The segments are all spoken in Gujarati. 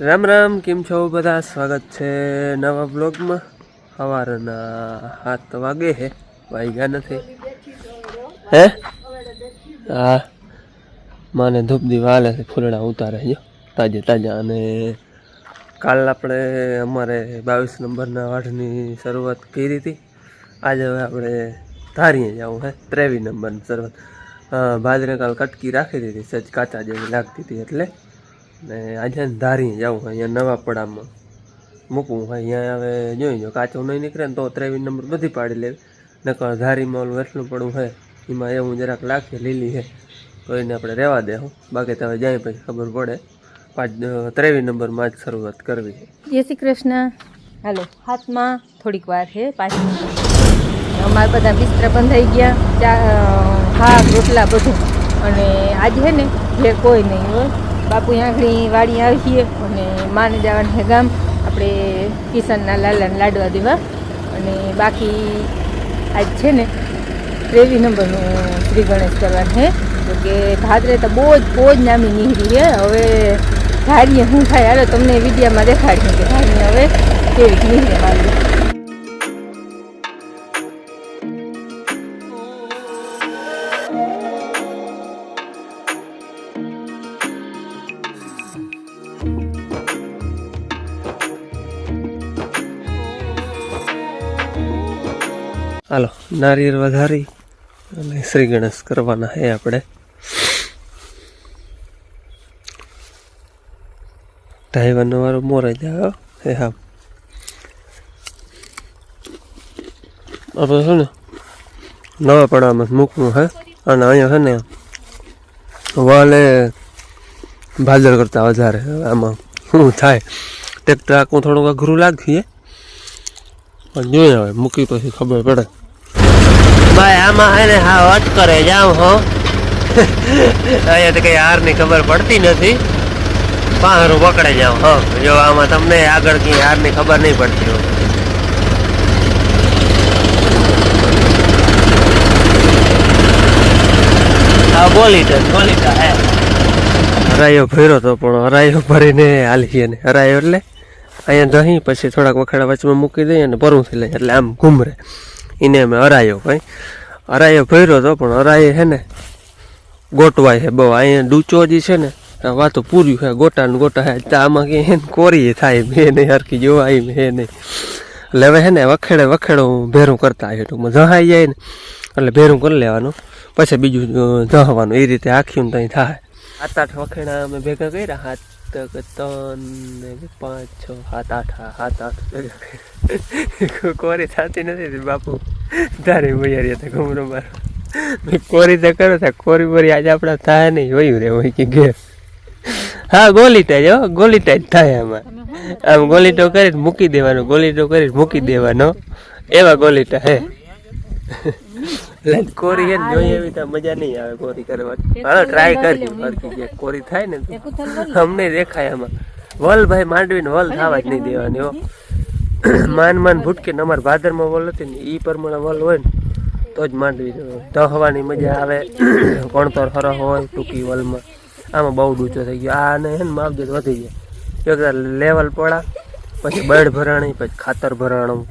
રામ રામ, કેમ છો બધા? સ્વાગત છે નવા બ્લોગમાં. સવારના 7 વાગે હે, વાગ્યા નથી હે. હા, માને ધૂપ દીવાલે છે, ફૂલડા ઉતારે છે તાજે તાજા. અને કાલ આપણે અમારે 22 નંબરના વાઢની શરૂઆત કરી હતી. આજે હવે આપણે ધારીએ જવું હે 23 નંબરની શરૂઆત. બાજરે કાલ કટકી રાખી દીધી, સજ કાચા જેવી લાગતી હતી એટલે. ને આજે ધારી જવું અહીંયા નવા પડામાં મૂકવું હોય. અહીંયા હવે જોઈ જો કાચું નહીં નીકળે ને તો 23 નંબર બધી પાડી લેવી. નકર ધારીમાં ઓલું એટલું પડવું હોય એમાં એવું જરાક લાગે લીલી છે તો એને આપણે રહેવા દેવું. બાકી તો હવે જાય પછી ખબર પડે. 23 નંબરમાં જ શરૂઆત કરવી છે. જય શ્રી કૃષ્ણ. હાલો, હાથમાં થોડીક વાર છે, 5 મિનિટ. અમારા બધા બિસ્તરા બંધાઈ ગયા, શાક રોટલા બધું. અને આજે છે ને ઘેર કોઈ નહીં હોય. બાપુ આંગળી વાડી આવીએ અને માને જવાનું છે ગામ, આપણે કિશનના લાલાને લાડવા દેવા. અને બાકી આજ છે ને 23 નંબરનું શ્રી ગણેશ કરવાનું છે. તો કે ભાદરે તો બહુ જ નામી નીકળી છે. હવે ધારીએ શું થાય હાલો તમને વિડીયોમાં દેખાડીએ કે ધારીએ હવે કેવી નીકળે મારી. હાલો, નારિયેળ વધારી અને શ્રી ગણેશ કરવાના છે આપણે. ઢાઈવાનો વાળો મોરાઈ જાય હે. હા, આપણે છે ને નવા પડામાં મૂકવું હે. અને અહીંયા છે ને વાલે ભાદર કરતા વધારે. આમાં શું થાય, ટ્રેક્ટર આખું થોડુંક અઘરું લાગીએ પણ જોઈએ હવે મૂકી પછી ખબર પડે. ભાઈ આમાં હે ને હા વાત કરે જાવ હો. અહીંયા તો કઈ હારની ખબર પડતી નથી, પાહરું પકડે જાવ હો. જો આમાં તમને આગળ કઈ હારની ખબર નહીં પડતી હોય. હા, બોલીટા હે. હરાયો ભર્યો તો પણ હરાયો ભરીને હાલીએ ને. હરાયો એટલે અહીંયા દહીં પછી થોડાક વખાડા વચમાં મૂકી દઈએ અને પરુંથી લઈએ એટલે આમ ઘૂમરે. એને અમે હરાયો ભાઈ. હરાયો ભર્યો હતો પણ હરાય છે ને ગોટવાય છે બહુ. અહીંયા ડૂચો જે છે ને વાતો પૂર્યું છે, ગોટા ને ગોટા છે. આમાં કે કોરી થાય મેં નહીં હરખી જોવા આવી મેં નહીં. એટલે હવે છે ને વખેડો ભેરું કરતા આવે. ટૂંકમાં જહાઈ જાય ને એટલે ભેરું કરી લેવાનું, પછી બીજું જહવાનું. એ રીતે આખ્યું ત્યાં થાય. 7-8 વખેડા અમે ભેગા કર્યા. 7, 3, 5, 6, 7, 8 કોરી થતી નથી. બાપુ તારે વૈયારી હતા ઘૂમરો મારો. કોરી તો કરો થાય, કોરી બોરી આજે આપણા થાય નહીં. વયું રે હોય કે ઘેર. હા, ગોલીટા જ ગોલીટા જ થાય આમાં. આમ ગોલીટો કરીને મૂકી દેવાનો, ગોલીટો કરીને મૂકી દેવાનો, એવા ગોલીટા હે. કોરી હે જોઈએ એવી તો મજા નહીં આવે કોરી કરવાની. હાલો ટ્રાય કરજો. કોરી થાય ને અમને દેખાય આમાં. વલ ભાઈ માંડવીને વલ થવા જ નહીં દેવાની હો. માન ભૂટકે ને અમારે ભાદરમાં વલ હતી ને એ પ્રમાણે વલ હોય ને તો જ માંડવી દહવાની મજા આવે. કોણતર હરહ હોય ટૂંકી વલમાં. આમાં બહુ ડૂચો થઈ ગયો. આને હે ને માવજત વધી જાય. એક લેવલ પડા પછી બળ ભરાણી પછી ખાતર ભરાણું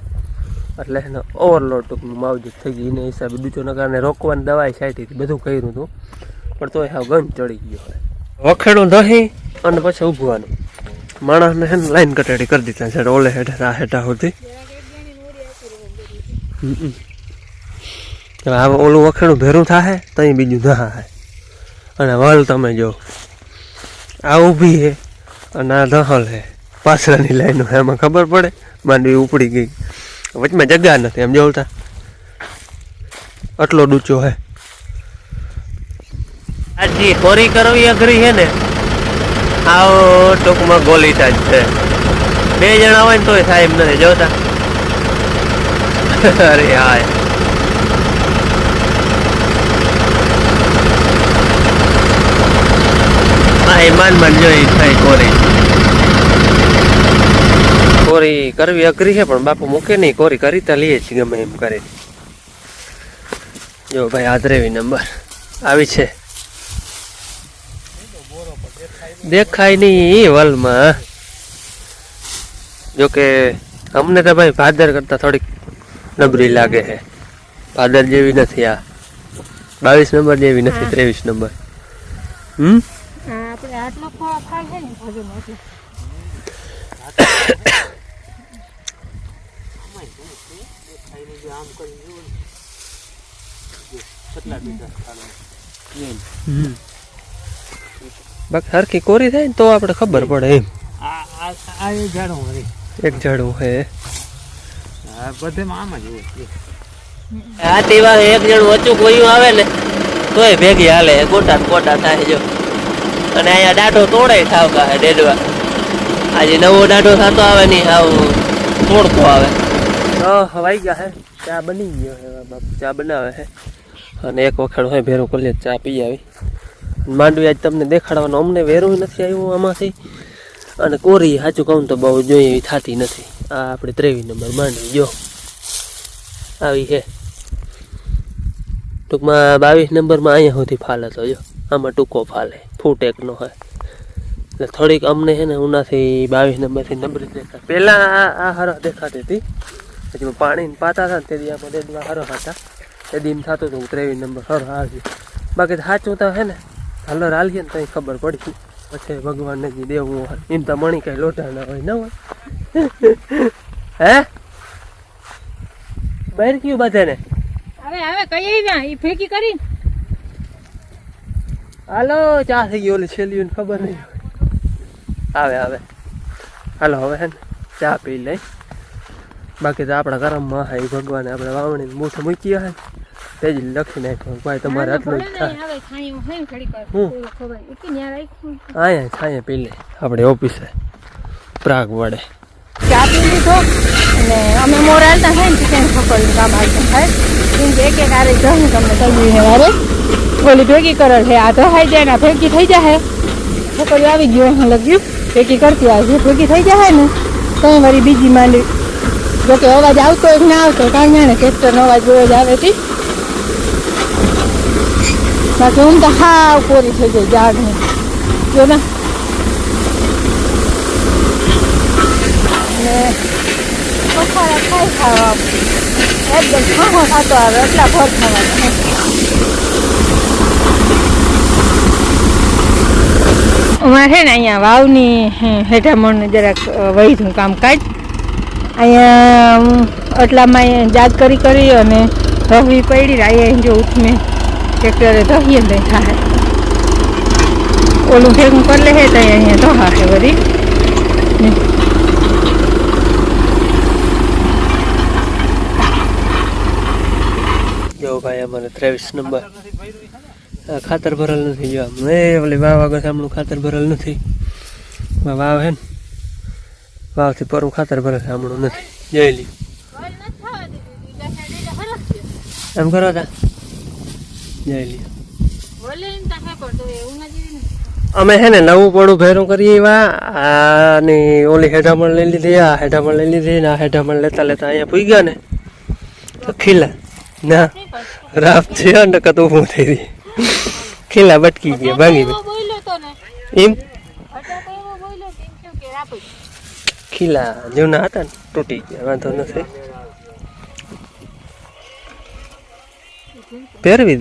એટલે એને ઓવરલોડ ટૂંકનું માવજત થઈ ગઈ. એને હિસાબે ડૂચોના કારણે રોકવાની દવાઈ છાંટી હતી, બધું કર્યું હતું પણ તોય હાવ ગંજ ચડી ગયો. વખેડું દહીં અને પછી ઊભવાનું. માણસને હે ને લાઈન કટાડી કરી દીધા છે ઓલે હેઠા આ હેઠા સુધી. હવે ઓલું વખેડું ભેરું થાય ત્યાં બીજું દહા. અને વલ તમે જો આ ઊભી હે અને આ દહલ હે પાછળની લાઈનો. એમાં ખબર પડે માંડવી ઉપડી ગઈ, વચમાં જગ્યા નથી. એમ જોતા આટલો ડૂચો હે. આજે કોરી કરવી અઘરી છે ને. આવો ટૂંકમાં ગોલીટા જ છે. 2 જણા હોય ને તોય થાય એમ નથી જોતા. અરે હા, માન જોઈ થાય કોરી કરવી અઘરી છે પણ બાપુ મૂકે નહીં. કોરી કરી તો લઈએ જ ગમે એમ કરે. જો ભાઈ આ 23 નંબર આવી છે. દેખાય નહીં વલમાં. જોકે અમને તો ભાઈ ભાદર કરતા થોડીક નબળી લાગે છે. ભાદર જેવી નથી આ, 22 નંબર જેવી નથી, 23 નંબર. આપણે આટલો ખાય છે ને ભજન એટલે બાકી હરખી કોરી થાય ને તો આપણે ખબર પડે એમ. એક ઝાડવું હે આ તેવા એક જણ ઓછું કોયું આવે ને તોય ભેગી હાલે, ગોટા ગોટા થાય જો. અને અહીંયા દાઢો તોડે ઠાવકા હે ડેડવા. આજે નવો દાઢો થતો આવે નહીં, આવું તોડતો આવે. હવાઈ ગયા હે, ચા બની ગયો હે, બાપુ ચા બનાવે હે. અને એક વખત હોય ભેરું કરી ચા પી આવી. માંડવી આજ તમને દેખાડવાનું, અમને વેરું નથી આવ્યું આમાંથી. અને કોરી સાચું કહું તો બહુ જોઈએ એવી થતી નથી. આ આપણે 23 નંબર માંડવી જો આવી છે. ટૂંકમાં 22 નંબરમાં અહીંયા સુધી ફાલ હતો જો, આમાં ટૂંકો ફાલે, ફૂટ એકનો હોય. એટલે થોડીક અમને છે ને ઉનાથી 22 નંબરથી નબળી દેખાય. પહેલાં આ હરહ દેખાતી હતી, પછી પાણી પાતા હતા ને તેથી આપણે દેડવા હરહ હતા, તેથી એમ થતું હતું 23 નંબર હરહ આવ્યું. બાકી સાચું તો છે ને હલર હાલીએ ને તો ખબર પડી. પછી ભગવાનને જે દેવું હોય એમ તો મણી કઈ લોટા ના હોય, ન હોય. હે બહાર કયું બધે ને હવે કઈ આવ્યા ઈ ફેંકી કરી. હાલો ચા થઈ ગઈ, ઓલી છેલ્લી ખબર નહીં આવે હાલો હવે હે ને ચા પી લઈ. બાકી તો આપણા કરમમાં હા એ ભગવાને આપણે વાવણીને મૂઠ મૂકી હે તે જ લખી નાખ્યું ભાઈ તમારે આટલું જ થાય. અહીંયા છાયા પી લે આપણે ઓફિસે પ્રાગ વડે ચા પી લીધો. અને અમે મોરાલતા થાય ને ચિકન ખપડનું કામ આવતા થાય કેમ કે એક આરે જવું તમને કહ્યું હે વારે ઓલી ભેગી કરેલ છે. આ ધહાઈ જાય ને ભેગી થઈ જાય, છોકરી આવી ગયો હું લગ્યું ભેગી કરતી આવે ભેગી થઈ જાય ને તો મારી બીજી માંડી. જોકે અવાજ આવતો એક ના આવતો કાંઈ જાણે ટ્રેક્ટરનો અવાજ બહુ જ આવે હતી. બાકી હું તો હાવ કોરી થઈ જાય ઝાડને જો ને. અને પખાડા ખાઈ ખાવા એકદમ ખાખો ખાતો આવે એટલા ભર ખાવાના. અમારે છે ને અહીંયા વાવની હેઠામણનું જરાક વહીધું કામકાજ. અહીંયા એટલામાં જાગ કરી અને રવી પડી અહીંયા જો ઉઠને ટ્રેક્ટરે ધહીએ ને થાય ઓલું ભેગું કરી લે છે તો અહીંયા ધહા છે બધી. જો ભાઈ અમારે 23 નંબર ખાતર ભરેલ નથી. જો મેં ઓલી વાવ આગળ સામનું ખાતર ભરેલ નથી. વાવ હે ને વાવથી પરનું ખાતર ભરેલ સામનું નથી. જઈ લી એમ કરો તા જઈ લી. અમે છે ને નવું પડું ભેરું કરીએ અને ઓલી હેઠામણ લઈ લીધી, આ હેઠામણ લઈ લીધી ને આ હેઠામણ લેતા અહીંયા પૂઈ ગયા ને તો ખીલા ના રાફ છે ને કતું ઊભું થઈ ગઈ, ખીલા બટકી ગયા ભાંગી એમ. ખીલા જૂના હતા ને તૂટી ગયા, વાંધો નથી. પહેરાવી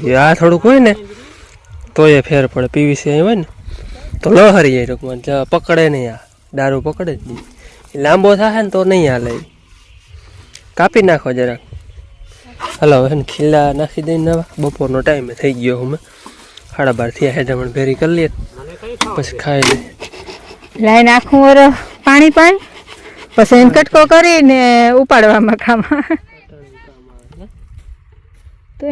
દઈએ. આ થોડુંક હોય ને તો એ ફેર પડે. પીવીસી અહીં હોય ને તો ન હરી જાય ટૂંકમાં, પકડે નહીં. આ દારૂ પકડે જ નહીં. લાંબો થાય ને તો નહીં હાલે, કાપી નાખો જરાક. હલો હવે ખીલા નાખી દઈને બપોરનો ટાઈમે થઈ ગયો. અમે 12:30 થયા, હેઠામણ ભેરી કરી લઈએ પછી ખાઈ લઈએ. લાઈન આખું વર પાણી પછી એને કટકો કરીને ઉપાડવામાં ખામાં તો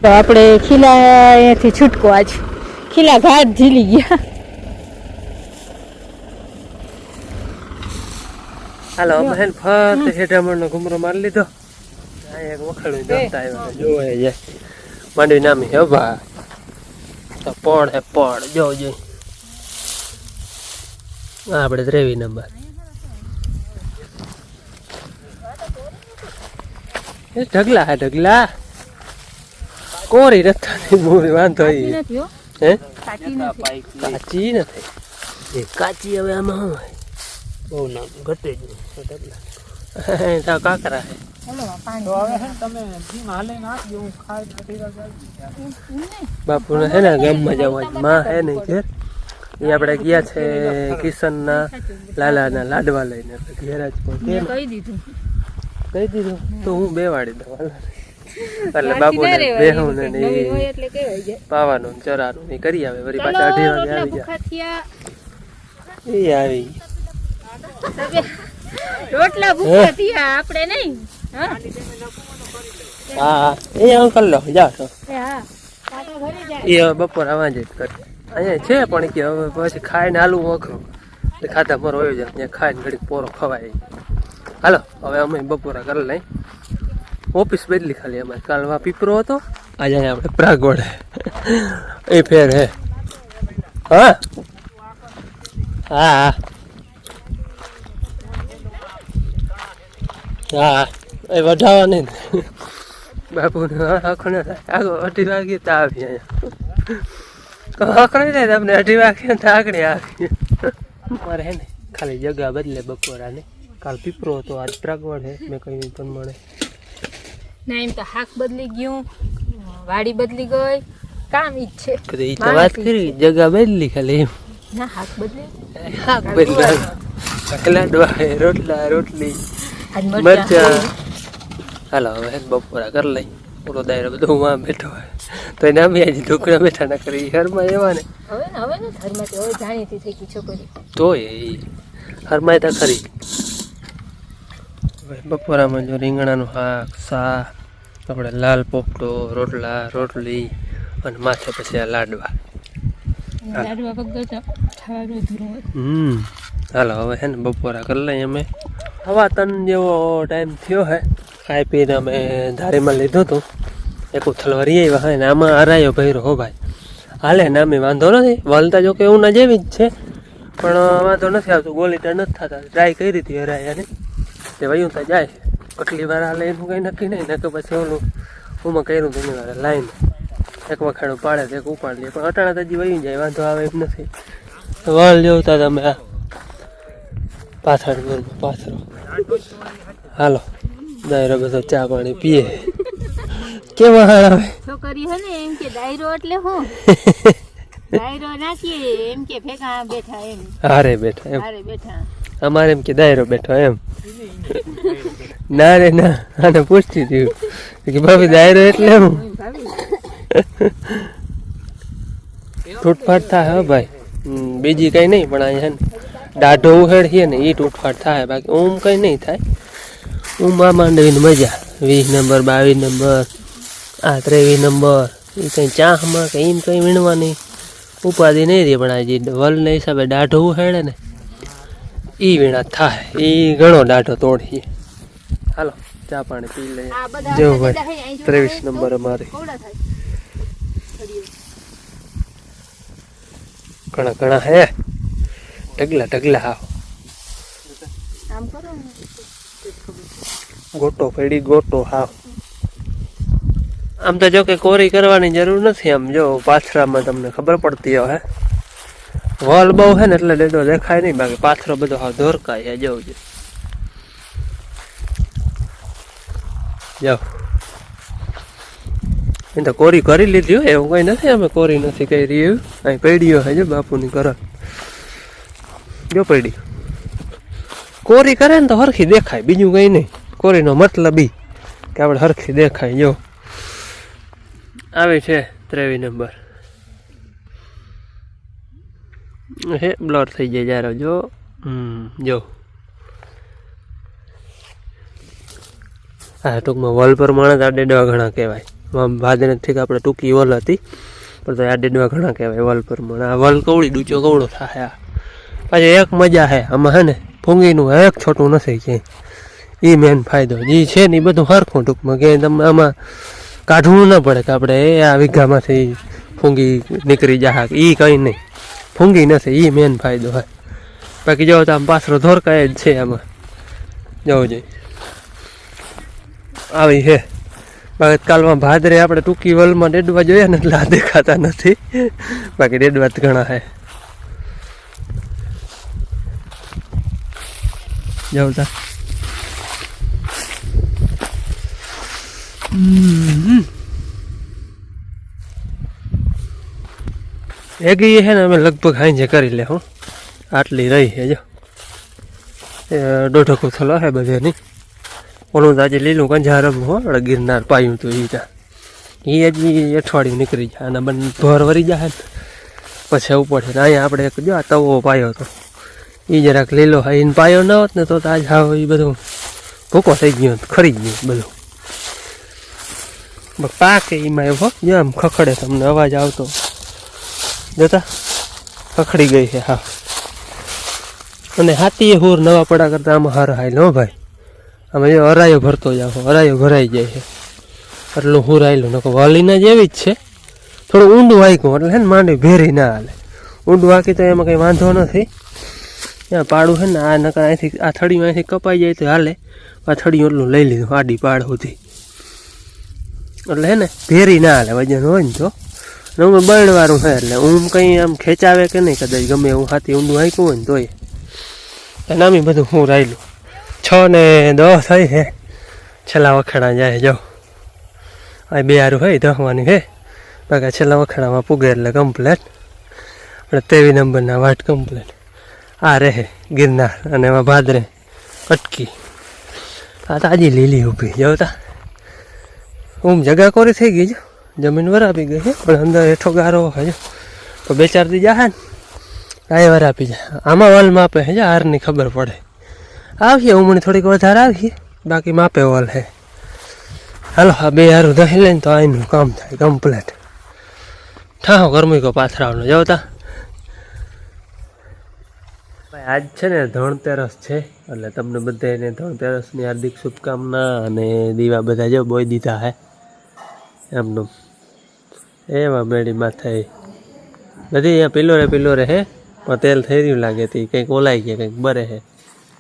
આપણે ખીલા અહીંયાથી છૂટકો આજ ખીલા ઘાટ ઝીલી ગયા. હાલો અમે હે ને ફરતે હેઠામણનો ઘુમરો મારી લીધો. આ એક વખાડું દોસ્તા આવ્યા જોવે જાય માંડવી નામી હે ભાઈ તો પડ હે પડ જો જો આપણે 23 નંબર એ ઢગલા હે ઢગલા કોરી નથી મૂરી વાંધો કાચી ઈ નથી હો, હે કાચી નથી. કાચી નથી એ કાચી હવે આમાં શું હોય બહુ ના ઘટે જ નહીં તા કાકરા હે ચાલો પાણી તો હવે હે ને તમે જીમ હાલે નાખજો હું ખાઈ નથી બાપુને હે ને ગામમાં જવા માં હે ને ઘેર એ આપણે ગયા છે કિશનના લાલાના લાડવા લઈને ઘેર જ પહોંચે મેં કહી દીધું. કહી દીધું તો હું બેવાડી દઉં હાલો. એટલે બાકી બાપુને ના રહેવાય. બેહું ને નવી હોય ઈ એટલે કહેવાય જાય. પાવાનું ને ચરાનું ને ઈ કરી આવે વળી ચાલો, પાછા 2:30 રોટલા વાગે આવી ભૂખા થયા. જાય એ આવી તમે રોટલા ભૂખા થયા, આપણે નહીં. હા હા એ અંકલ લો જાઓ છો એ હા કાકા ઘરે જાય. એ હવે બપોર આવા જ કરે અહીંયા છે પણ કે હવે પછી ખાઈને આલુ અઘરું એટલે ખાધા પર હોય જાય ત્યાં ખાઈને ઘડીક પોરો ખવાય હાલો હવે અમે બપોરા કરી લઈ ઓફિસ બદલી ખાલી અમારે કાલ વા પીપરો હતો આજે અહીંયા આપણે પ્રાગવડ એ ફેર હે હા હા હા એ વઢાવા નહીં બાપુને આખો ને આગળ 2:30 વાગે તો આવી અહીંયા આકડી જાય તમને 2:30 વાગે તો આગળ આવી મારે હે ને ખાલી જગા બદલે બપોરાને કાલ પીપરો હતો આજ પ્રાગવડ હે મેં કહ્યું પણ મળે ના એમ તો હાક બદલી ગયું, વાડી બદલી ગઈ, કામ ઈ જ છે. એ તો વાત કરી જગા બદલી ખાલી એમ ના હાક બદલી શાક બદલા લાડવા હે રોટલા રોટલી આજ મરચા હાલો હવે હે ને બપોરા કરી લઈ પૂરો દાયરો બધું માં બેઠો હોય તો એને અમે આજે ઢોકળા બેઠા ના કરી ઘરમાં એવા ને હવે ને ઘરમાંથી હવે જાણીતી થઈ ગઈ છોકરી. તોય એ હરમાય તા ખરી હવે બપોરામાં જો રીંગણાનું શાક શાક આપણે લાલ પોપટો રોટલા રોટલી અને માથે પછી આ લાડવા લાડવા વગર તો ખાવાનું અધૂરું હોય. હાલો હવે હે ને બપોરા કરી લઈએ અમે હવા 3 જેવો ટાઈમ થયો હે ખાઈ પીને અમે ધારીમાં લીધું હતું એક ઉથલવારી આવ્યા હોય ને આમાં હરાયો ભર્યો હો ભાઈ હાલે ને અમે વાંધો નથી વલતા જો કે એવું ના જેવી જ છે પણ વાંધો નથી આવતું ગોલીટા નથી થતા ટ્રાય કરી હતી હરાયાને તે વયું તો જાય કેટલી વાર હાલે એનું કંઈ નક્કી નહીં નકર પછી ઓલું ઉમાં કર્યું ઘણી વાર લાઈન એક વખાણું પાડે તો એક ઉપાડ લે પણ અટાણા તો હજી વયું જાય વાંધો આવે એમ નથી વળ જોતા તમે આ પાછળ પાથરો હાલો દાયરો બધો ચા પાણી પીએ કેવા હાલ આવે છોકરી હે ને એમ કે દાયરો એટલે હું દાયરો નાખીએ એમ કે ભેગા બેઠા એમ હારે બેઠા એમ હારે બેઠા. અમારે એમ કે દાયરો બેઠો એમ ના રે ના આને પૂછતી હતી કે ભાભી દાયરો એટલે હું તૂટફાટ થાય હો ભાઈ બીજી કઈ નહીં પણ અહીંયા ને દાઢો ઉહેડીએ ને એ તૂટફાટ થાય બાકી ઊમ કઈ નહીં થાય ઊંમાં માંડવીને મજા 20 નંબર 22 નંબર આ 23 નંબર એ કંઈ ચાહમાં કે એમ કંઈ વીણવાની ઉપાધિ નહીં રહી પણ આ જે વલના હિસાબે દાઢો ઉહેડે ને એ વીણા થાય એ ઘણો દાઢો તોડીએ હાલો ચા પાણી પી લઈએ આ બધા જો બધા ભાઈ અહીં 23 નંબર અમારે કોવડા થાય ઘણા ઘણા હે ઢગલા ઢગલા હાવ આમ કરો ને ગોટો ફેડી ગોટો હાવ આમ તો જો કે કોરી કરવાની જરૂર નથી આમ જો પાથરામાં તમને ખબર પડતી હોય વોલ બહુ હે ને એટલે ડેડો દેખાય નહીં બાકી પાથરો બધો હાવ ધોરકાય જવું છે જાઓ એ તો કોરી કરી લીધી હોય એવું કઈ નથી અમે કોરી નથી કરી એવું અહીં પડીઓ હે જો બાપુની કર જો પડી કોરી કરે ને તો હરખી દેખાય બીજું કઈ નહીં કોરીનો મતલબ ઈ કે આપણે હરખી દેખાય જો આવી છે 23 નંબર હે બ્લર થઈ જાય જ્યારે જો જો હા ટૂંકમાં વોલ પ્રમાણે જ આ ડેડવા ઘણા કહેવાય ભાદે નથી કે આપણે ટૂંકી વોલ હતી પણ તો આ ડેડવા ઘણા કહેવાય વોલ પ્રમાણે આ વોલ કવડી ડૂચો કવડો થાય આ પાછી એક મજા હે આમાં હે ને ફૂંગીનું એક છોટું નથી ક્યાંય. એ મેન ફાયદો જે છે ને એ બધું સરખું ટૂંકમાં કે તમે આમાં કાઢવું ન પડે કે આપણે આ વીઘામાંથી ફૂંગી નીકળી જાય એ કંઈ નહીં, ફૂંગી નથી એ મેન ફાયદો હોય. બાકી જો તો આમ પાછળ ધોરકાય જ છે આમાં જવું જોઈએ આવી છે. બાકી કાલમાં ભાદરે આપણે ટૂંકી વલમાં ડેડવા જોઈએ ને એટલે આ દેખાતા નથી, બાકી ડેડવા જ ઘણા છે. જવું તા એગી છે ને અમે લગભગ હાંજે કરી લે હું, આટલી રહી છે જો 1.5 કોથળો છે બધેની. ઓલું તો આજે લીલું કંજારમ હો ગિરનાર પાયું તો એ ત્યાં એ હજી અઠવાડિયું નીકળી જાય અને બંને ભર વરી જાય ને પછી ઉપર છે. અહીંયા આપણે એક જો આ તવો પાયો હતો એ જરાક લીલો હોય એને પાયો ન હોત ને તો આજ હાવ એ બધું ભૂકો થઈ ગયો ખરી ગયું બધું પાકે એમાં એવો જો આમ ખખડે તમને અવાજ આવતો જોતા ખખડી ગઈ છે હા. અને હાથી હોર નવા પડા કરતા આમાં હાર હાલ હો ભાઈ. અમે જો અરાયો ભરતો જાવ, અરાયો ભરાઈ જાય છે એટલું હું રાયેલું નકો વાલીના જેવી જ છે. થોડું ઊંડું હાંક્યું એટલે છે ને માંડી ભેરી ના હાલે. ઊંડું હાંકી તો એમાં કંઈ વાંધો નથી. ત્યાં પાડું છે ને આ નકર અહીંથી આ થડીમાં અહીંથી કપાઈ જાય તો હાલે. આ થડીયું એટલું લઈ લીધું આડી પાડ સુધી એટલે હે ને ભેરી ના હાલે વજન હોય ને તો. હું બળવાળું છે એટલે હું કંઈ આમ ખેંચાવે કે નહીં કદાચ ગમે હું હાથી ઊંડું હાંક્યું હોય ને તોય. અને આમ બધું હું રાયેલું 6 ને 10 થઈ છે છેલ્લા વખેડા જાય જો આ 2 હારું હોય દહવાની હે. બાકી છેલ્લા વખેડામાં પૂગે એટલે કમ્પ્લેટ. આપણે 23 નંબરના વાટ કમ્પ્લેટ. આ રહે ગિરનાર અને એમાં ભાદરે અટકી. આ તાજી લીલી ઊભી જોતા જગા કોરી થઈ ગઈ જો જમીન વરાપી ગઈ છે પણ અંદર હેઠો ગારો હજો તો 2-4 દી જાય ને આ વરાપી જાય. આમાં વલ માપે છે હારની ખબર પડે. આવીએ ઉમણી થોડીક વધારે આવીએ બાકી માપે વલ હે. હાલો આ 2 હારું દહીં લઈને તો આનું કામ થાય કમ્પ્લેટ. ઠાહો ગરમી કો પાથરાવનો જવતા. ભાઈ આજ છે ને ધનતેરસ છે એટલે તમને બધાને ધનતેરસની હાર્દિક શુભકામના. અને દીવા બધા જો બોઈ દીધા હે એમનું એમાં મેળીમાં થઈ બધી અહીંયા પિલોરે હે પણ તેલ થઈ રહ્યું લાગે તે કંઈક ઓલાઈ ગયા કંઈક બરે હે.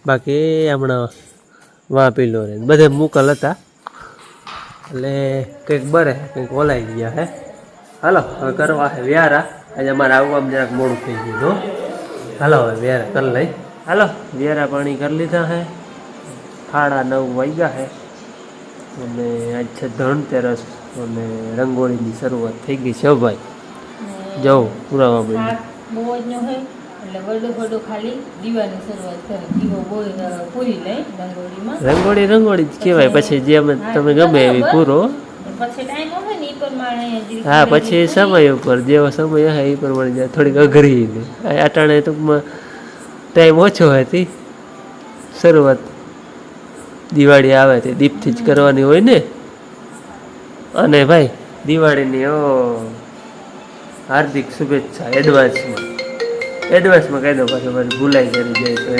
બાકી હમણાં વાં પિલોરે બધે મુકલ હતા એટલે કંઈક બરે કંઈક ઓલાઈ ગયા હે. હાલો હવે કરવા હે વ્યારા. આજે અમારે આવવામાં જરાક મોડું થઈ ગયું હો. હાલો હવે વ્યારા કરી લઈ. હાલો વ્યારા પાણી કરી લીધા હે. 9:30 વાગ્યા હે અને આજ છે ધનતેરસ અને રંગોળીની શરૂઆત થઈ ગઈ છે ભાઈ. જાઓ પુરાવા ભાઈ બહુ જ ન હોય એટલે વડો ખાલી દીવાની શરૂઆત કરે. દીવો પૂરી લઈ રંગોળી જ કહેવાય. પછી જે તમે ગમે એવી પૂરો. પછી ટાઈમ હોય ને એ પ્રમાણે હા પછી સમય ઉપર જેવો સમય હશે એ પ્રમાણે થોડીક અઘરી ને અટાણે ટૂંકમાં ટાઈમ ઓછો હોય તે શરૂઆત દિવાળી આવે તે દીપથી જ કરવાની હોય ને. અને ભાઈ દિવાળીની હાર્દિક શુભેચ્છા એડવાન્સમાં કહી દો પાછું મારી ભૂલાઈ કરી જાય તો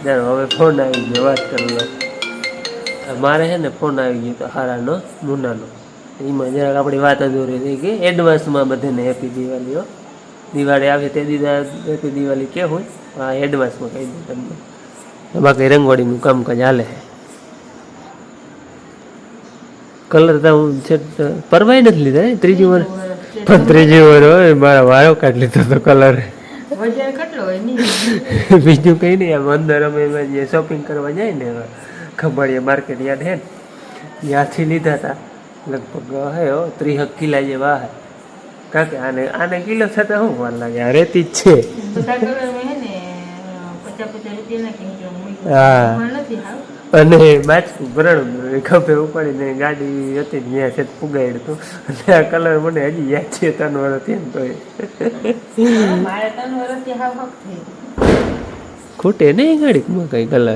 ચાલો હવે ફોન આવી ગયો વાત કરી લો. મારે છે ને ફોન આવી ગયો તો હારાનો મુનાનો એમાં જરાક આપણી વાત અધૂરી રહી ગઈ. એડવાન્સમાં બધાને હેપી દિવાળી. દિવાળી આવે તે દીધા હેપી દિવાળી કે હોય હા એડવાન્સમાં કહી દઉં તમને. બાકી રંગોળીનું કામકાજ હાલે. કલર તો હું છે પરવાઈ નથી લીધા ત્રીજી વાર પણ ત્રીજી વાર હોય મારા વાયો કાઢી લીધો તો કલર. બીજું કંઈ નહીં આમ અંદર અમે એમાં જે શોપિંગ કરવા જાય ને ખંભાળીયા માર્કેટ યાદ હે ને ત્યાંથી લીધા હતા લગભગ હે 30 કિલા જેવા હે. કારણ કે આને કિલો થતા શું વાર લાગે આ રેતી જ છે. હા અને માછું ભરણ ખભે ઉપાડીને ગાડી હતી ત્યાં છે પુગાડ્યું હતું અને આ કલર મને હજી યાદ છે 3 વર્ષથી તો ખૂટે નહીં ગાડીમાં કઈ કલર